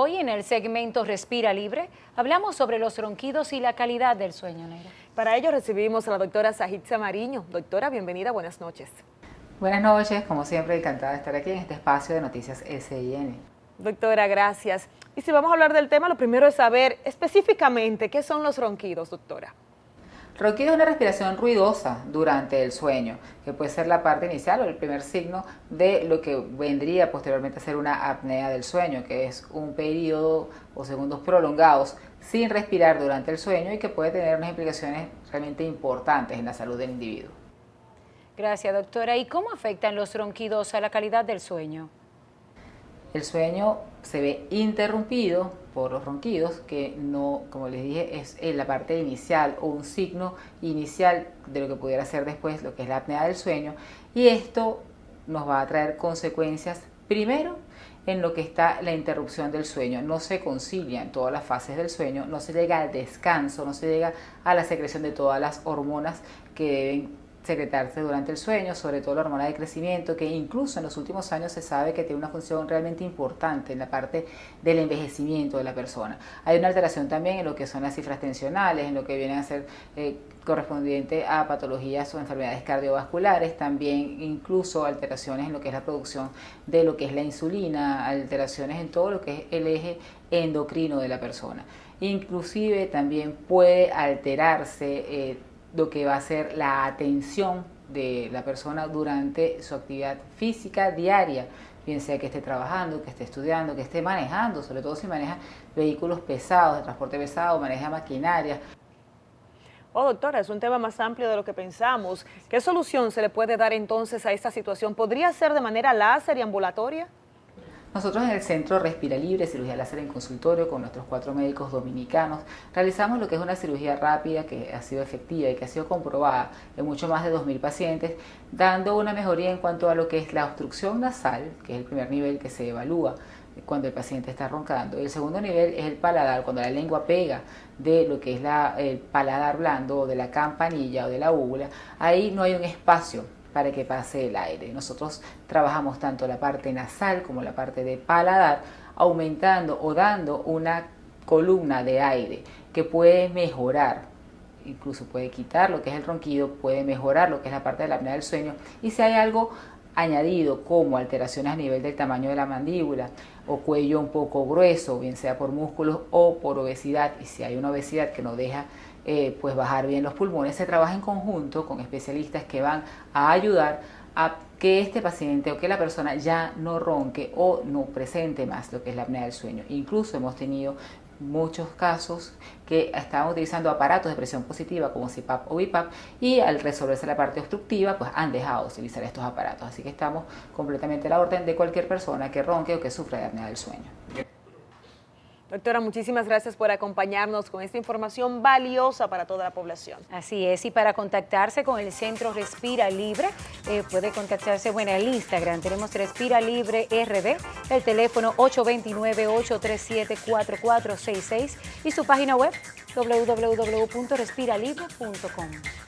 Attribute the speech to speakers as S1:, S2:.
S1: Hoy en el segmento Respira Libre hablamos sobre los ronquidos y la calidad del sueño, Neira.
S2: Para ello recibimos a la doctora Sajitza Mariño. Doctora, bienvenida, buenas noches.
S3: Buenas noches, como siempre encantada de estar aquí en este espacio de Noticias SIN.
S2: Doctora, gracias. Y si vamos a hablar del tema, lo primero es saber específicamente qué son los ronquidos, doctora.
S3: Ronquido es una respiración ruidosa durante el sueño, que puede ser la parte inicial o el primer signo de lo que vendría posteriormente a ser una apnea del sueño, que es un periodo o segundos prolongados sin respirar durante el sueño y que puede tener unas implicaciones realmente importantes en la salud del individuo.
S1: Gracias, doctora. ¿Y cómo afectan los ronquidos a la calidad del sueño?
S3: El sueño se ve interrumpido por los ronquidos, que no, como les dije, es en la parte inicial o un signo inicial de lo que pudiera ser después lo que es la apnea del sueño, y esto nos va a traer consecuencias primero en lo que está la interrupción del sueño. No se concilian todas las fases del sueño, no se llega al descanso, no se llega a la secreción de todas las hormonas que deben secretarse durante el sueño, sobre todo la hormona de crecimiento, que incluso en los últimos años se sabe que tiene una función realmente importante en la parte del envejecimiento de la persona. Hay una alteración también en lo que son las cifras tensionales, en lo que vienen a ser correspondiente a patologías o enfermedades cardiovasculares, también incluso alteraciones en lo que es la producción de lo que es la insulina, alteraciones en todo lo que es el eje endocrino de la persona. Inclusive también puede alterarse lo que va a ser la atención de la persona durante su actividad física diaria, bien sea que esté trabajando, que esté estudiando, que esté manejando, sobre todo si maneja vehículos pesados, de transporte pesado, maneja maquinaria.
S2: Doctora, es un tema más amplio de lo que pensamos. ¿Qué solución se le puede dar entonces a esta situación? ¿Podría ser de manera láser y ambulatoria?
S3: Nosotros en el Centro Respira Libre, cirugía láser en consultorio, con nuestros 4 médicos dominicanos, realizamos lo que es una cirugía rápida que ha sido efectiva y que ha sido comprobada en mucho más de 2.000 pacientes, dando una mejoría en cuanto a lo que es la obstrucción nasal, que es el primer nivel que se evalúa cuando el paciente está roncando. El segundo nivel es el paladar, cuando la lengua pega de lo que es el paladar blando o de la campanilla o de la úvula, ahí no hay un espacio para que pase el aire. Nosotros trabajamos tanto la parte nasal como la parte de paladar, aumentando o dando una columna de aire que puede mejorar, incluso puede quitar lo que es el ronquido, puede mejorar lo que es la parte de la apnea del sueño, y si hay algo añadido como alteraciones a nivel del tamaño de la mandíbula o cuello un poco grueso, bien sea por músculos o por obesidad, y si hay una obesidad que no deja pues bajar bien los pulmones, se trabaja en conjunto con especialistas que van a ayudar a que este paciente o que la persona ya no ronque o no presente más lo que es la apnea del sueño. Incluso hemos tenido muchos casos que estaban utilizando aparatos de presión positiva como CPAP o BiPAP, y al resolverse la parte obstructiva pues han dejado de utilizar estos aparatos. Así que estamos completamente a la orden de cualquier persona que ronque o que sufra de apnea del sueño.
S2: Doctora, muchísimas gracias por acompañarnos con esta información valiosa para toda la población.
S1: Así es, y para contactarse con el Centro Respira Libre, puede contactarse en el Instagram, tenemos Respira Libre RD, el teléfono 829-837-4466 y su página web www.respiralibre.com.